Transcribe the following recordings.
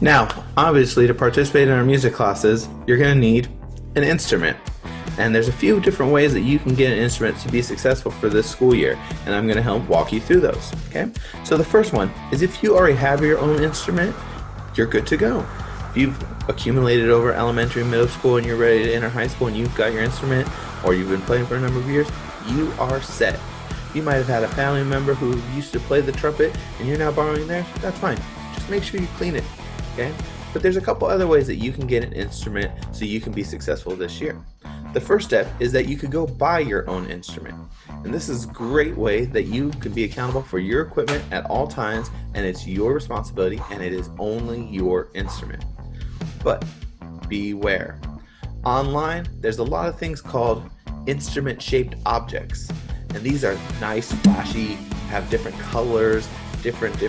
Now, obviously, to participate in our music classes, you're going to need an instrument. And there's a few different ways that you can get an instrument to be successful for this school year, and I'm going to help walk you through those. Okay? So the first one is if you already have your own instrument, you're good to go. If you've accumulated over elementary, middle school, and you're ready to enter high school and you've got your instrument, or you've been playing for a number of years, you are set. You might have had a family member who used to play the trumpet and you're now borrowing theirs. That's fine. Just make sure you clean it. Okay? But there's a couple other ways that you can get an instrument so you can be successful this year. The first step is that you could go buy your own instrument. And this is a great way that you can be accountable for your equipment at all times, and it's your responsibility, and it is only your instrument. But beware. Online, there's a lot of things called instrument-shaped objects. And these are nice, flashy, have different colors, different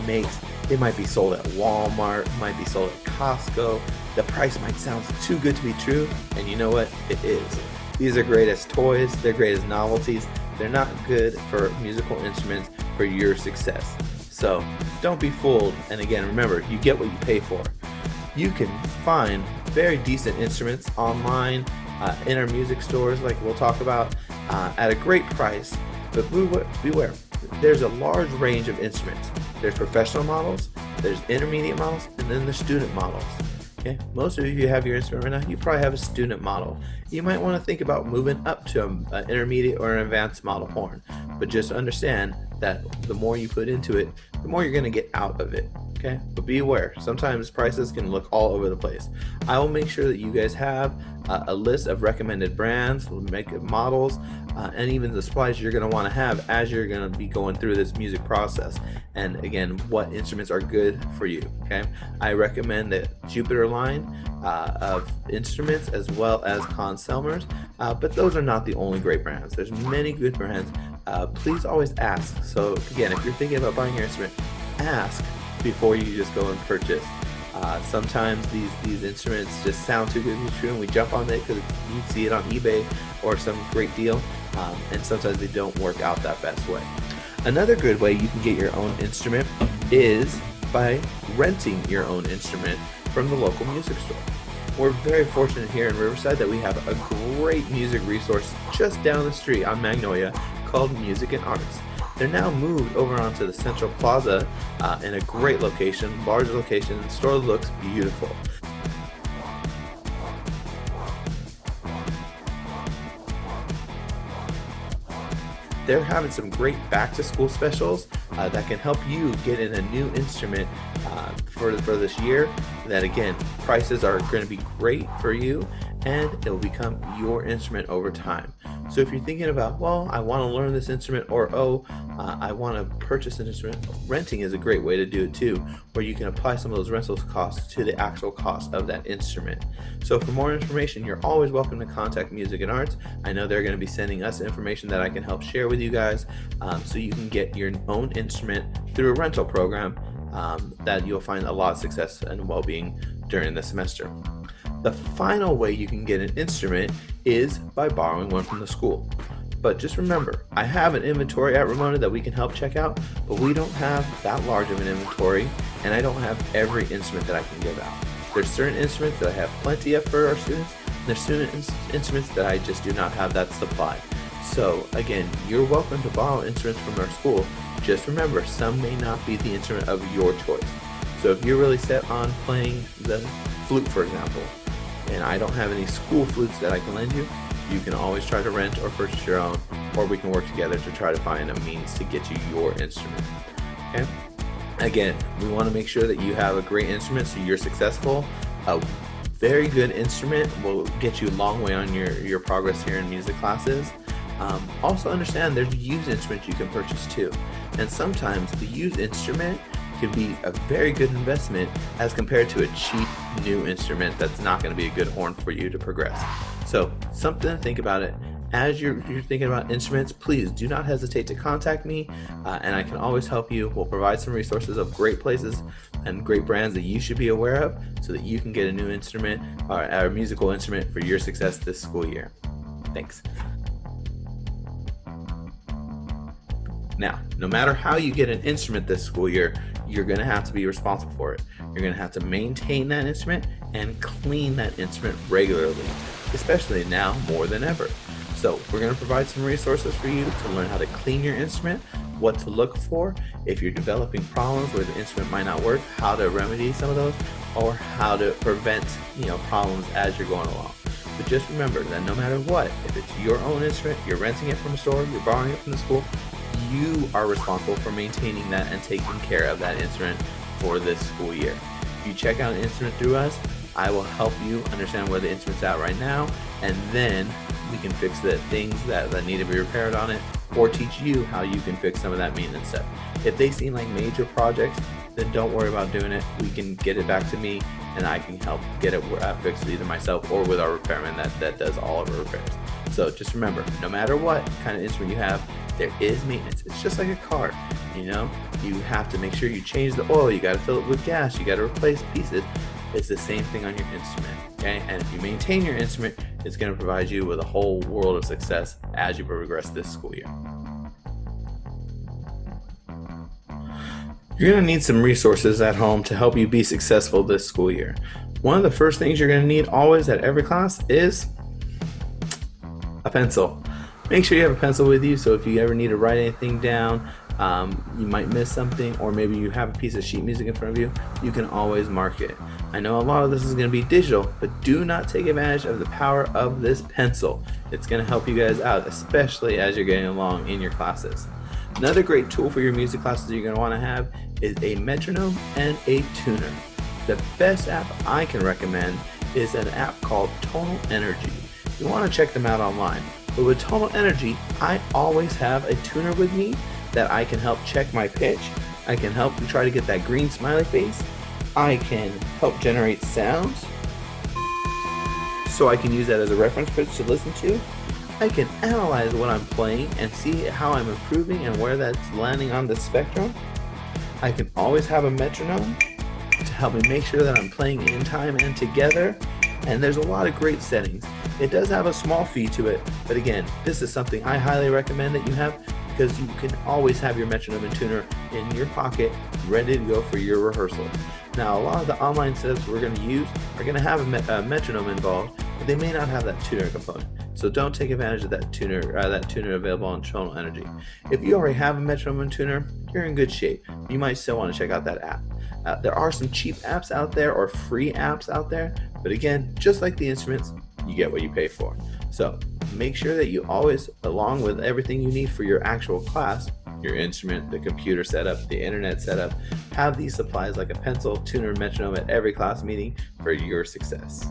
makes. They might be sold at Walmart, might be sold at Costco. The price might sound too good to be true, and you know what? It is. These are great as toys, they're great as novelties. They're not good for musical instruments for your success. So don't be fooled, and again, remember, you get what you pay for. You can find very decent instruments online, in our music stores like we'll talk about, at a great price, but beware. There's a large range of instruments. There's professional models, there's intermediate models, and then there's student models. Okay? Most of you have your instrument right now, you probably have a student model. You might want to think about moving up to an intermediate or an advanced model horn, but just understand that the more you put into it, the more you're going to get out of it. Okay? But be aware, sometimes prices can look all over the place. I will make sure that you guys have a list of recommended brands, models, and even the supplies you're going to want to have as you're going to be going through this music process. And again, what instruments are good for you. Okay? I recommend the Jupiter line of instruments as well as Conselmers, but those are not the only great brands. There's many good brands. Please always ask. So again, if you're thinking about buying your instrument, ask before you just go and purchase. Sometimes these instruments just sound too good to be true, and we jump on it because you see it on eBay or some great deal, and sometimes they don't work out that best way. Another good way you can get your own instrument is by renting your own instrument from the local music store. We're very fortunate here in Riverside that we have a great music resource just down the street on Magnolia called Music and Arts. They're now moved over onto the Central Plaza in a great location, large location. The store looks beautiful. They're having some great back-to-school specials that can help you get in a new instrument for this year. That again, prices are going to be great for you, and it will become your instrument over time. So if you're thinking about, well, I want to learn this instrument, or I want to purchase an instrument, renting is a great way to do it too, where you can apply some of those rental costs to the actual cost of that instrument. So for more information, you're always welcome to contact Music and Arts. I know they're going to be sending us information that I can help share with you guys, so you can get your own instrument through a rental program that you'll find a lot of success and well-being during the semester. The final way you can get an instrument is by borrowing one from the school. But just remember, I have an inventory at Ramona that we can help check out, but we don't have that large of an inventory, and I don't have every instrument that I can give out. There's certain instruments that I have plenty of for our students, and there's certain instruments that I just do not have that supply. So again, you're welcome to borrow instruments from our school. Just remember, some may not be the instrument of your choice. So if you're really set on playing the flute, for example, and I don't have any school flutes that I can lend you, you can always try to rent or purchase your own, or we can work together to try to find a means to get you your instrument. Okay? Again, we want to make sure that you have a great instrument so you're successful. A very good instrument will get you a long way on your progress here in music classes. Also understand there's used instruments you can purchase too, and sometimes the used instrument can be a very good investment as compared to a cheap new instrument that's not going to be a good horn for you to progress. So something to think about it. As you're thinking about instruments, please do not hesitate to contact me, and I can always help you. We'll provide some resources of great places and great brands that you should be aware of so that you can get a new instrument or a musical instrument for your success this school year. Thanks. Now, no matter how you get an instrument this school year, you're going to have to be responsible for it. You're going to have to maintain that instrument and clean that instrument regularly, especially now more than ever. So we're going to provide some resources for you to learn how to clean your instrument, what to look for if you're developing problems where the instrument might not work, how to remedy some of those, or how to prevent problems as you're going along. But just remember that no matter what, if it's your own instrument, you're renting it from a store, you're borrowing it from the school, you are responsible for maintaining that and taking care of that instrument for this school year. If you check out an instrument through us, I will help you understand where the instrument's at right now, and then we can fix the things that need to be repaired on it, or teach you how you can fix some of that maintenance stuff. If they seem like major projects, then don't worry about doing it. We can get it back to me, and I can help get it fixed either myself or with our repairman that does all of our repairs. So just remember, no matter what kind of instrument you have, there is maintenance. It's just like a car, you have to make sure you change the oil, you got to fill it with gas, you got to replace pieces. It's the same thing on your instrument, okay? And if you maintain your instrument, it's going to provide you with a whole world of success as you progress this school year. You're going to need some resources at home to help you be successful this school year. One of the first things you're going to need always at every class is a pencil. Make sure you have a pencil with you, so if you ever need to write anything down, you might miss something, or maybe you have a piece of sheet music in front of you, you can always mark it. I know a lot of this is going to be digital, but do not take advantage of the power of this pencil. It's going to help you guys out, especially as you're getting along in your classes. Another great tool for your music classes you're going to want to have is a metronome and a tuner. The best app I can recommend is an app called Tonal Energy. You want to check them out online. But with Tonal Energy, I always have a tuner with me that I can help check my pitch. I can help you try to get that green smiley face. I can help generate sounds, so I can use that as a reference pitch to listen to. I can analyze what I'm playing and see how I'm improving and where that's landing on the spectrum. I can always have a metronome to help me make sure that I'm playing in time and together. And there's a lot of great settings. It does have a small fee to it, but again, this is something I highly recommend that you have, because you can always have your metronome and tuner in your pocket, ready to go for your rehearsal. Now, a lot of the online setups we're going to use are going to have a metronome involved, but they may not have that tuner component. So don't take advantage of that tuner available on Tonal Energy. If you already have a metronome and tuner, you're in good shape. You might still want to check out that app. There are some cheap apps out there or free apps out there, but again, just like the instruments, you get what you pay for. So make sure that you always, along with everything you need for your actual class, your instrument, the computer setup, the internet setup, have these supplies like a pencil, tuner, metronome at every class meeting for your success.